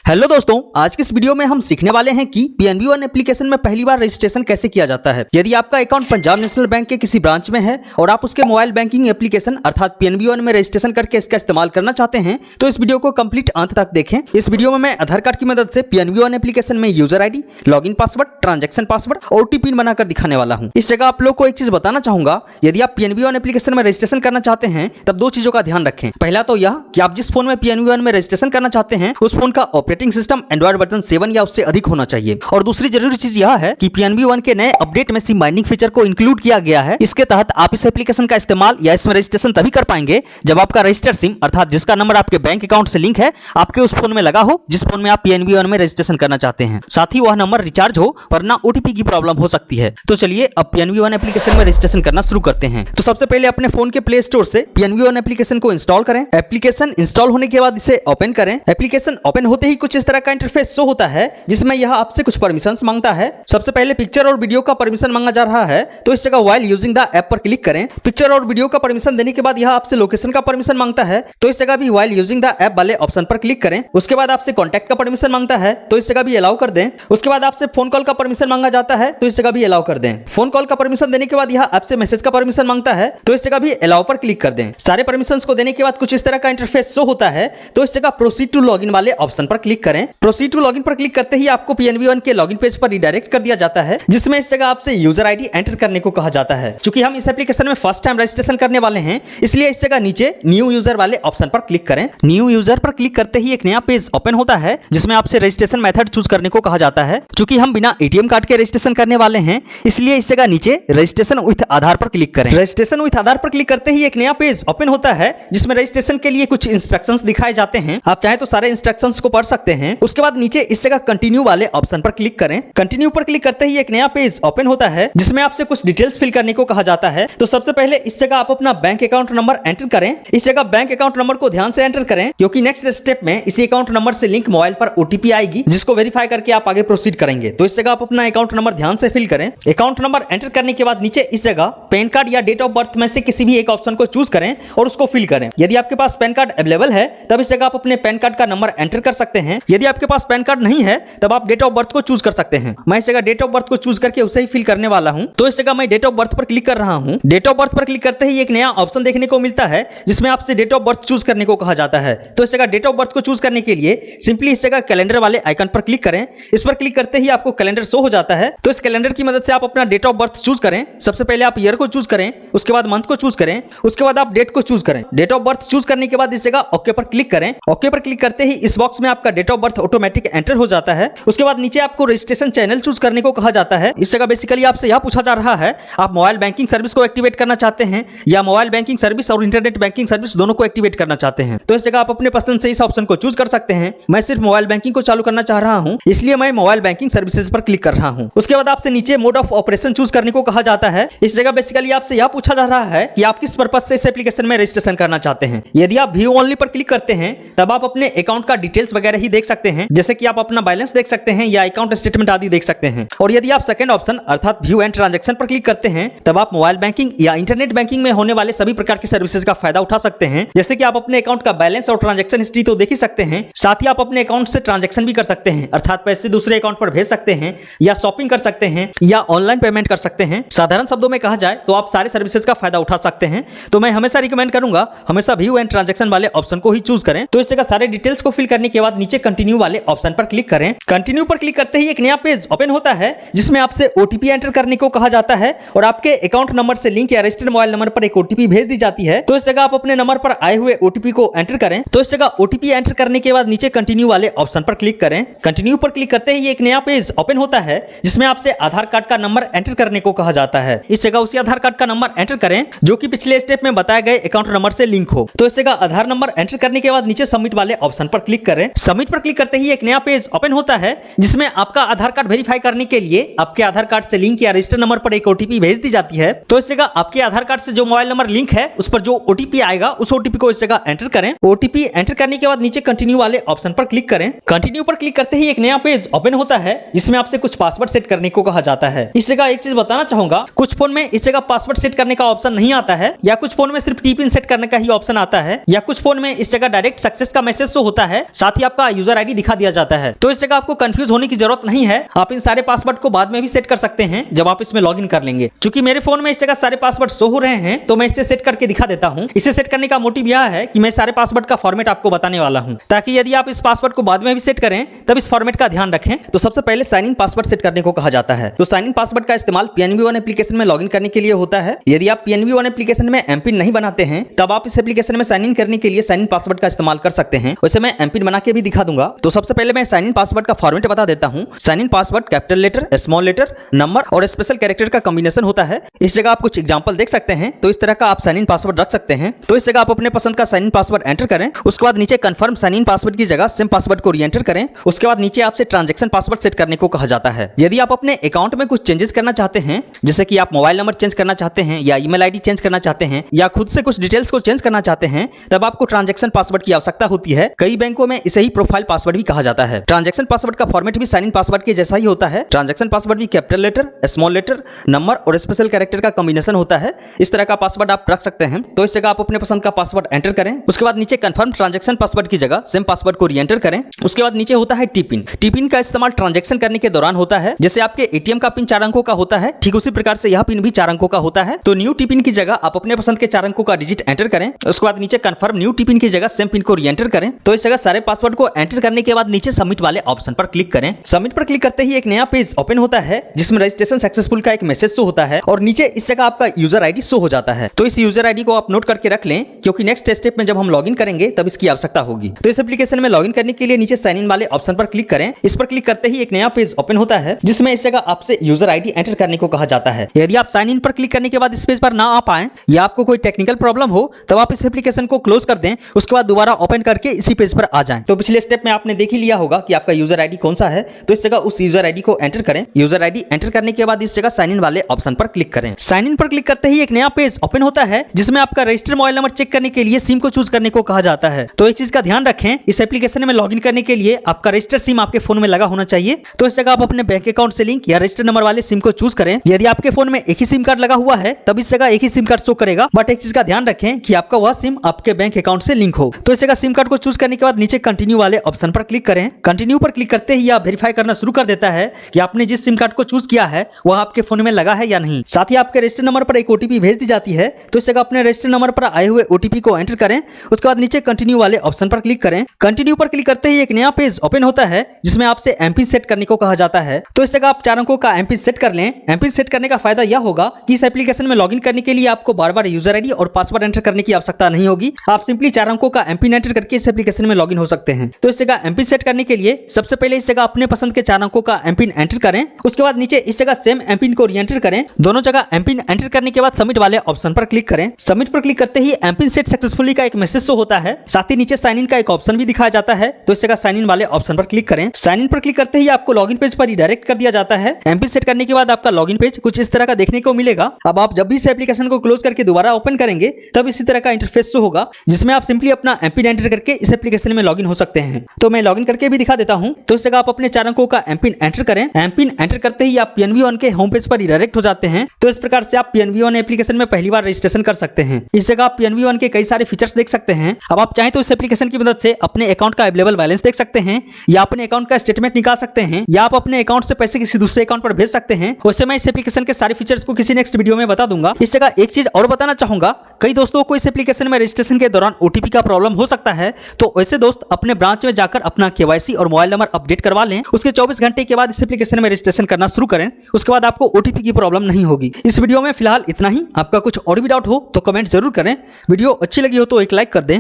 Hello दोस्तों, आज के इस वीडियो में हम सीखने वाले हैं कि पीएनबी वन एप्लीकेशन में पहली बार रजिस्ट्रेशन कैसे किया जाता है। यदि आपका अकाउंट पंजाब नेशनल बैंक के किसी ब्रांच में है और आप उसके मोबाइल बैंकिंग एप्लीकेशन अर्थात पीएनबी वन में रजिस्ट्रेशन करके इसका इस्तेमाल करना चाहते हैं तो इस वीडियो को कंप्लीट अंत तक देखें। इस वीडियो में मैं आधार कार्ड की मदद से पीएनबी वन एप्लीकेशन में user ID, login password, transaction password और ओटीपी पिन बनाकर दिखाने वाला हूँ। इस जगह आप लोग को एक चीज बताना चाहूंगा, यदि आप पीएनबी वन एप्लीकेशन में रजिस्ट्रेशन करना चाहते हैं तब दो चीजों का ध्यान रखें। पहला तो यह कि आप जिस फोन में पीएनबी वन में रजिस्ट्रेशन करना चाहते हैं उस फोन का ऑपरेटिंग सिस्टम एंड्रॉइड वर्जन 7 या उससे अधिक होना चाहिए। और दूसरी जरूरी चीज यह है कि पीएनबी वन के नए अपडेट में सिम बाइंडिंग फीचर को इंक्लूड किया गया है। इसके तहत आप इस एप्लीकेशन का इस्तेमाल या इसमें रजिस्ट्रेशन तभी कर पाएंगे जब आपका रजिस्टर्ड सिम अर्थात जिसका नंबर आपके बैंक अकाउंट से लिंक है आपके उस फोन में लगा हो जिस फोन में आप पीएनबी वन में रजिस्ट्रेशन करना चाहते हैं। साथ ही वह नंबर रिचार्ज हो वरना ओटीपी की प्रॉब्लम हो सकती है। तो चलिए अब पीएनबी वन एप्लीकेशन में रजिस्ट्रेशन करना शुरू करते हैं। तो सबसे पहले अपने फोन के प्ले स्टोर से पीएनबी वन एप्लीकेशन को इंस्टॉल करें। एप्लीकेशन इंस्टॉल होने के बाद इसे ओपन करें। एप्लीकेशन ओपन होते ही कुछ इस तरह का इंटरफेस शो होता है जिसमें यह आपसे कुछ परमिशंस मांगता है। सबसे पहले पिक्चर और वीडियो का परमिशन मांगा जा रहा है तो इस जगह व्हाइल यूजिंग द ऐप पर क्लिक करें। पिक्चर और वीडियो का परमिशन देने के बाद यह आपसे लोकेशन का परमिशन मांगता है तो इस जगह भी व्हाइल यूजिंग द ऐप वाले ऑप्शन पर क्लिक करें। उसके बाद आपसे कॉन्टैक्ट का परमिशन मांगता है तो इस जगह भी अलाउ कर दें। उसके बाद आपसे फोन कॉल का परमिशन मांगा जाता है तो इस जगह भी अलाउ कर दें। फोन कॉल का परमिशन देने के बाद यह आपसे मैसेज का परमिशन मांगता है तो इस जगह भी अलाउ पर क्लिक कर दें। सारे परमिशंस को देने के बाद कुछ इस तरह का इंटरफेस शो होता है तो इस जगह प्रोसीड टू लॉगिन वाले ऑप्शन पर क्लिक करें। प्रोसीड टू लॉगिन पर क्लिक करते ही आपको पीएनबी वन के लॉगिन पेज पर रिडायरेक्ट कर दिया जाता है जिसमें इस जगह आपसे यूजर आईडी एंटर करने को कहा जाता है। चूंकि हम इस एप्लीकेशन में फर्स्ट टाइम रजिस्ट्रेशन करने वाले हैं इसलिए इस जगह नीचे न्यू यूजर वाले ऑप्शन पर क्लिक करें। न्यू यूजर पर क्लिक करते ही एक नया पेज ओपन होता है जिसमें आपसे रजिस्ट्रेशन मेथड चूज करने को कहा जाता है। चूंकि हम बिना एटीएम कार्ड के रजिस्ट्रेशन करने वाले हैं इसलिए इस जगह नीचे रजिस्ट्रेशन विथ आधार पर क्लिक करें। रजिस्ट्रेशन विथ आधार पर क्लिक करते ही एक नया पेज ओपन होता है जिसमें रजिस्ट्रेशन के लिए कुछ इंस्ट्रक्शंस दिखाए जाते हैं। आप चाहें तो सारे इंस्ट्रक्शंस को पढ़ सकते हैं। उसके बाद नीचे इस जगह कंटिन्यू वाले ऑप्शन पर क्लिक करें। कंटिन्यू पर क्लिक करते ही एक नया पेज ओपन होता है जिसमें आपसे कुछ डिटेल्स फिल करने को कहा जाता है। तो सबसे पहले इस जगह आप अपना बैंक अकाउंट नंबर एंटर करें। इस जगह बैंक अकाउंट नंबर को ध्यान से एंटर करें क्योंकि नेक्स्ट स्टेप में इसी अकाउंट नंबर से लिंक मोबाइल पर ओटीपी आएगी जिसको वेरीफाई करके आप आगे प्रोसीड करेंगे। तो इस जगह आप अपना अकाउंट नंबर ध्यान से फिल करें। अकाउंट नंबर एंटर करने के बाद नीचे इस जगह पैन कार्ड या डेट ऑफ बर्थ में से किसी भी एक ऑप्शन को चूज करें और उसको फिल करें। यदि आपके पास पैन कार्ड अवेलेबल है तब इस जगह आप अपने पैन कार्ड का नंबर एंटर कर सकते हैं। यदि आपके पास पैन कार्ड नहीं है तब आप डेट ऑफ बर्थ को चूज कर सकते हैं। मैं इस जगह डेट ऑफ बर्थ को चूज करके उसे ही फिल करने वाला हूं। तो इस जगह मैं डेट ऑफ बर्थ पर क्लिक कर रहा हूं। डेट ऑफ बर्थ पर क्लिक करते ही एक नया ऑप्शन देखने को मिलता है जिसमें आपसे डेट ऑफ बर्थ चूज करने को कहा जाता है। तो इस जगह डेट ऑफ बर्थ को चूज करने के लिए सिंपली इस जगह कैलेंडर वाले आइकन पर क्लिक करें। इस पर क्लिक करते ही आपको कैलेंडर शो हो जाता है। तो इस कैलेंडर की मदद से आप अपना डेट ऑफ बर्थ चूज करें। सबसे पहले आप ईयर को चूज करें, उसके बाद मंथ को चूज करें, उसके बाद आप डेट को चूज करें। डेट ऑफ बर्थ चूज करने के बाद इस जगह ओके पर क्लिक करें। ओके पर क्लिक करते ही इस बॉक्स में आपका date of birth automatic enter हो जाता है। उसके बाद नीचे आपको रजिस्ट्रेशन चैनल चूज करने को कहा जाता है। इस जगह बेसिकली आपसे यह पूछा जा रहा है आप मोबाइल बैंकिंग सर्विस को एक्टिवेट करना चाहते हैं या मोबाइल बैंकिंग सर्विस और इंटरनेट बैंकिंग सर्विस दोनों को एक्टिवेट करना चाहते हैं। तो इस जगह आप अपने पसंद से इस ऑप्शन को चूज कर सकते हैं। मैं सिर्फ मोबाइल बैंकिंग को चालू करना चाह रहा हूं इसलिए मैं मोबाइल बैंकिंग सर्विसेज पर क्लिक कर रहा हूं। उसके बाद आपसे नीचे मोड ऑफ ऑपरेशन चूज करने को कहा जाता है। इस जगह बेसिकली आपसे यह पूछा जा रहा है कि आप किस पर्पस से इस एप्लीकेशन में रजिस्ट्रेशन करना चाहते हैं। यदि आप व्यू ओनली पर क्लिक करते हैं तब आप अपने अकाउंट का डिटेल्स वगैरह ही देख सकते हैं जैसे कि आप अपना बैलेंस देख सकते हैं या अकाउंट स्टेटमेंट आदि देख सकते हैं। और यदि आप सेकंड ऑप्शन अर्थात व्यू एंड ट्रांजैक्शन पर क्लिक करते हैं तब आप मोबाइल बैंकिंग या इंटरनेट बैंकिंग में होने वाले सभी प्रकार की सर्विसेज का फायदा उठा सकते हैं। जैसे कि आप अपने अकाउंट का बैलेंस और ट्रांजैक्शन हिस्ट्री तो देख ही सकते हैं, साथ ही आप अपने अकाउंट से ट्रांजैक्शन भी कर सकते हैं अर्थात पैसे दूसरे अकाउंट पर भेज सकते हैं या शॉपिंग कर सकते हैं या ऑनलाइन पेमेंट कर सकते हैं। साधारण शब्दों में कहा जाए तो आप सारे सर्विसेज का फायदा उठा सकते हैं। तो मैं हमेशा रिकमेंड करूंगा हमेशा व्यू एंड ट्रांजैक्शन वाले ऑप्शन को ही चूज करें। तो इस जगह सारे डिटेल्स को फिल करने के बाद नीचे कंटिन्यू वाले ऑप्शन पर क्लिक करें। कंटिन्यू पर क्लिक करते ही एक नया पेज ओपन होता है जिसमें आपसे ओटीपी एंटर करने को कहा जाता है और आपके अकाउंट नंबर से लिंक या रजिस्टर्ड मोबाइल नंबर पर एक ओटीपी भेज दी जाती है। तो इस जगह आप अपने नंबर पर आए हुए ओटीपी को एंटर करें। तो इस जगह ओटीपी एंटर करने के बाद नीचे कंटिन्यू वाले ऑप्शन पर क्लिक करें। कंटिन्यू पर क्लिक करते ही एक नया पेज ओपन होता है जिसमें आपसे आधार कार्ड का नंबर एंटर करने को कहा जाता है। इस जगह उसी आधार कार्ड का नंबर एंटर करें जो कि पिछले स्टेप में बताए गए अकाउंट नंबर से लिंक हो। तो इस जगह आधार नंबर एंटर करने के बाद नीचे सबमिट वाले ऑप्शन पर क्लिक करें। सबमिट पर क्लिक करते ही एक नया पेज ओपन होता है जिसमें आपका आधार कार्ड वेरीफाई करने के लिए आपके आधार कार्ड से लिंक या रजिस्टर्ड नंबर पर एक ओटीपी भेज दी जाती है। तो इस जगह आपके आधार कार्ड से जो मोबाइल नंबर लिंक है उस पर जो ओटीपी आएगा उस ओटीपी को इस जगह एंटर करें। ओटीपी एंटर करने के बाद नीचे कंटिन्यू वाले ऑप्शन पर क्लिक करें। कंटिन्यू पर क्लिक करते ही एक नया पेज ओपन होता है जिसमें आपसे कुछ पासवर्ड सेट करने को कहा जाता है। इस जगह एक चीज बताना चाहूंगा, कुछ फोन में इस जगह पासवर्ड सेट करने का ऑप्शन नहीं आता है या कुछ फोन में सिर्फ टी पिन सेट करने का ही ऑप्शन आता है या कुछ फोन में इस जगह डायरेक्ट सक्सेस का मैसेज शो होता है। साथ ही आपका यूजर आईडी दिखा दिया जाता है। तो इस जगह आपको कंफ्यूज होने की जरूरत नहीं है, आप इन सारे पासवर्ड को बाद में भी सेट कर सकते हैं जब आप इसमें लॉगिन कर लेंगे। क्योंकि मेरे फोन में इस जगह सारे पासवर्ड शो हो रहे हैं तो मैं इसे सेट करके दिखा देता हूं। इसे सेट करने का मोटिव यह है कि मैं सारे पासवर्ड का फॉर्मेट आपको बताने वाला हूं, ताकि यदि आप इस पासवर्ड को बाद में भी सेट करें तब इस फॉर्मेट का ध्यान रखें। तो सबसे पहले साइन इन पासवर्ड सेट करने को कहा जाता है। तो साइन इन पासवर्ड का इस्तेमाल PNB One एप्लीकेशन में लॉगिन करने के लिए होता है। यदि आप PNB One एप्लीकेशन में एमपिन नहीं बनाते हैं तब आप इस एप्लीकेशन में साइन इन करने के लिए साइन इन पासवर्ड का इस्तेमाल कर सकते हैं। वैसे मैं एमपिन बना के भी दिखा दूंगा। तो सबसे पहले मैं साइन इन पासवर्ड का फॉर्मेट बता देता हूं। Sign in password capital letter, small letter, number और स्पेशल कैरेक्टर का कॉम्बिनेशन होता है। इस जगह आप कुछ एग्जांपल देख सकते हैं। तो इस तरह का आप साइन इन पासवर्ड रख सकते हैं। तो इस जगह आप अपने पसंद का साइन इन पासवर्ड एंटर करें। उसके बाद नीचे कंफर्म साइन इन पासवर्ड की जगह सेम पासवर्ड को रीएंटर करें। उसके बाद नीचे आपसे ट्रांजैक्शन पासवर्ड सेट करने को कहा जाता है। यदि आप अपने अकाउंट में कुछ चेंजेस करना चाहते हैं, जैसे कि आप मोबाइल नंबर चेंज करना चाहते हैं या ईमेल आईडी चेंज करना चाहते हैं या खुद से कुछ डिटेल्स को चेंज करना चाहते हैं, तब आपको ट्रांजैक्शन पासवर्ड की आवश्यकता होती है। कई बैंकों में इसे ही प्रोफाइल पासवर्ड भी कहा जाता है। ट्रांजैक्शन पासवर्ड का फॉर्मेट भी साइन इन पासवर्ड के जैसा ही होता है। ट्रांजैक्शन पासवर्ड भी capital letter, small letter, number और स्पेशल कैरेक्टर का कॉम्बिनेशन होता है। इस तरह का पासवर्ड आप रख सकते हैं। तो इस जगह आप अपने पसंद का पासवर्ड एंटर करें। उसके बाद नीचे कंफर्म ट्रांजैक्शन पासवर्ड की जगह सेम पासवर्ड को रीएंटर करें। उसके बाद नीचे होता है टीपिन। टीपिन का इस्तेमाल ट्रांजैक्शन करने के दौरान होता है। जैसे आपके एटीएम का पिन 4 अंकों का होता है, ठीक उसी प्रकार से यह पिन भी 4 अंकों का होता है। तो न्यू टीपिन की जगह आप अपने पसंद के 4 अंकों का डिजिट एंटर करें। उसके बाद नीचे कंफर्म न्यू टीपिन की जगह सेम पिन को रीएंटर करें। तो इस जगह सारे पासवर्ड को एंटर करने के बाद नीचे सबमिट वाले ऑप्शन पर क्लिक करें। सबमिट पर क्लिक करते ही एक नया पेज ओपन होता है जिसमें रजिस्ट्रेशन सक्सेसफुल का एक मैसेज शो होता है और नीचे इस जगह आपका यूजर आईडी शो हो जाता है। तो इस यूजर आईडी को आप नोट करके रख लें, क्योंकि नेक्स्ट स्टेप में जब हम लॉगिन करेंगे तब इसकी आवश्यकता होगी। तो इस एप्लीकेशन में लॉगिन करने के लिए नीचे साइन इन वाले ऑप्शन पर क्लिक करें। इस पर क्लिक करते ही एक नया पेज ओपन होता है जिसमें इस जगह आपसे यूजर आईडी एंटर करने को कहा जाता है। यदि आप साइन इन पर क्लिक करने के बाद इस पेज पर ना आ पाए या आपको कोई टेक्निकल प्रॉब्लम हो तब आप इस एप्लीकेशन को क्लोज कर दें। उसके बाद दोबारा ओपन करके इसी पेज पर आ जाएं। तो पिछले स्टेप में आपने देख ही लिया होगा कि आपका यूजर आईडी कौन सा है। तो इस जगह उस यूजर आईडी को एंटर करें। यूजर आईडी एंटर करने के बाद इस जगह साइन इन वाले ऑप्शन पर क्लिक करें। साइन इन पर क्लिक करते ही एक नया पेज ओपन होता है जिसमें आपका रजिस्टर्ड मोबाइल नंबर चेक करने के लिए सिम को चूज करने को कहा जाता है। तो एक चीज का ध्यान रखें, इस एप्लीकेशन में लॉगिन करने के लिए आपका रजिस्टर्ड सिम आपके फोन में लगा होना चाहिए। तो इस जगह आप अपने बैंक अकाउंट से लिंक या रजिस्टर्ड नंबर वाले सिम को चूज करें। यदि आपके फोन में एक ही सिम कार्ड लगा हुआ है तब इस जगह एक ही सिम कार्ड शो करेगा, बट एक चीज का ध्यान रखें कि आपका वह सिम आपके बैंक अकाउंट से लिंक हो। तो इस जगह सिम कार्ड को चूज करने के बाद नीचे कंटिन्यू वाले ऑप्शन पर क्लिक करें। कंटिन्यू पर क्लिक करते ही यह वेरीफाई करना शुरू कर देता है कि आपने जिस सिम कार्ड को चूज किया है वह आपके फोन में लगा है या नहीं। साथ ही आपके रजिस्टर्ड नंबर पर एक ओटीपी भेज दी जाती है। तो इस जगह अपने रजिस्टर्ड नंबर पर आए हुए ओटीपी को एंटर करें। उसके बाद नीचे कंटिन्यू वाले ऑप्शन पर क्लिक करें। कंटिन्यू पर क्लिक करते ही एक नया पेज ओपन होता है जिसमें आपसे एमपिन सेट करने को कहा जाता है। तो इस जगह आप 4 अंकों का एमपिन सेट कर लें। एमपिन सेट करने का फायदा यह होगा कि इस एप्लीकेशन में लॉगिन करने के लिए आपको बार-बार यूजर आईडी और पासवर्ड एंटर करने की आवश्यकता नहीं होगी। आप सिंपली 4 अंकों का एमपिन एंटर करके इस एप्लीकेशन में लॉगिन हो सकते हैं। तो इस जगह एमपिन सेट करने के लिए सबसे पहले इस जगह अपने पसंद के 4 अंकों का एमपिन एंटर करें। उसके बाद नीचे इस जगह सेम एमपिन को रीएंटर करें। दोनों जगह एमपिन एंटर करने के बाद सबमिट वाले ऑप्शन पर क्लिक करें। सबमिट पर क्लिक करते ही एमपिन सेट सक्सेसफुली का एक मैसेज शो होता है। साथ ही नीचे साइन इन का एक ऑप्शन भी दिखाया जाता है। तो इस जगह साइन इन वाले ऑप्शन पर क्लिक करें। साइन इन पर क्लिक करते ही आपको लॉगिन पेज पर रिडायरेक्ट कर दिया जाता है। एमपिन सेट करने के बाद आपका लॉगिन पेज कुछ इस तरह का देखने को मिलेगा। अब आप जब भी इस एप्लीकेशन को क्लोज करके दोबारा ओपन करेंगे तब इसी तरह का इंटरफेस शो होगा जिसमें आप सिंपली अपना एमपिन एंटर करके इस एप्लीकेशन में लॉगिन हो सकते हैं। तो मैं लॉगिन करके भी दिखा देता हूं। तो इस जगह आप अपने 4 अंकों का एमपिन एंटर करें। एमपिन एंटर करते ही आप PNB One के होम पेज पर रिडायरेक्ट हो जाते हैं। तो इस प्रकार से आप PNB One एप्लीकेशन में पहली बार रजिस्ट्रेशन कर सकते हैं। इस जगह आप PNB One के कई सारे फीचर्स देख सकते हैं। अब आप चाहें तो इस एप्लीकेशन की मदद से अपने अकाउंट का अवेलेबल बैलेंस देख सकते हैं या अपने अकाउंट का स्टेटमेंट निकाल सकते हैं या आप अपने अकाउंट से पैसे किसी दूसरे अकाउंट पर भेज सकते हैं। वैसे मैं इस एप्लीकेशन के सारे फीचर्स को किसी नेक्स्ट वीडियो में बता दूंगा। इस जगह एक चीज और बताना चाहूंगा, कई दोस्तों को इस एप्लीकेशन में रजिस्ट्रेशन के दौरान ओटीपी का प्रॉब्लम हो सकता है। तो ऐसे दोस्त अपने ब्रांच में जाकर अपना KYC और मोबाइल नंबर अपडेट करवा लें। उसके 24 घंटे के बाद इस एप्लीकेशन में रजिस्ट्रेशन करना शुरू करें। उसके बाद आपको ओटीपी की प्रॉब्लम नहीं होगी। इस वीडियो में फिलहाल इतना ही। आपका कुछ और भी डाउट हो तो कमेंट जरूर करें। वीडियो अच्छी लगी हो तो एक लाइक कर दें।